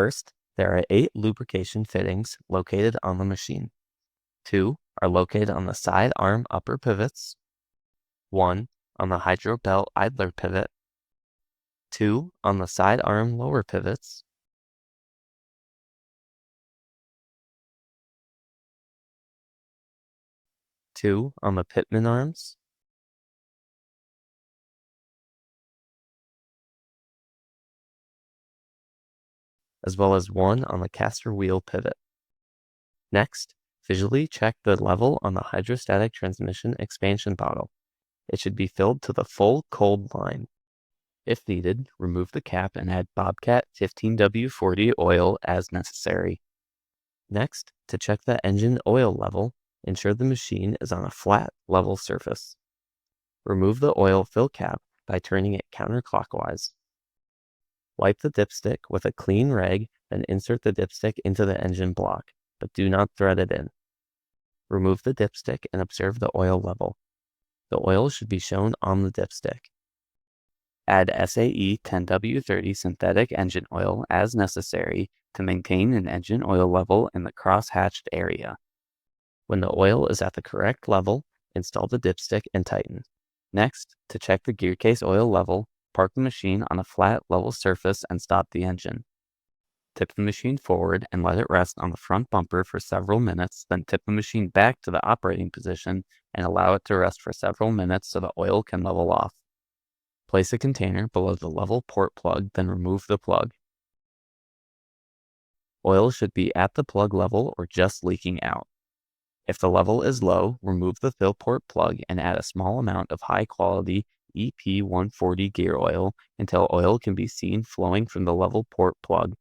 First, there are 8 lubrication fittings located on the machine. 2 are located on the side arm upper pivots, 1 on the hydro belt idler pivot, 2 on the side arm lower pivots, 2 on the pitman arms, as well as 1 on the caster wheel pivot. Next, visually check the level on the hydrostatic transmission expansion bottle. It should be filled to the full cold line. If needed, remove the cap and add Bobcat 15W40 oil as necessary. Next, to check the engine oil level, ensure the machine is on a flat, level surface. Remove the oil fill cap by turning it counterclockwise. Wipe the dipstick with a clean rag, then insert the dipstick into the engine block, but do not thread it in. Remove the dipstick and observe the oil level. The oil should be shown on the dipstick. Add SAE10W30 synthetic engine oil as necessary to maintain an engine oil level in the cross-hatched area. When the oil is at the correct level, install the dipstick and tighten. Next, to check the gear case oil level, park the machine on a flat, level surface and stop the engine. Tip the machine forward and let it rest on the front bumper for several minutes, then tip the machine back to the operating position and allow it to rest for several minutes so the oil can level off. Place a container below the level port plug, then remove the plug. Oil should be at the plug level or just leaking out. If the level is low, remove the fill port plug and add a small amount of high-quality EP140 gear oil until oil can be seen flowing from the level port plug.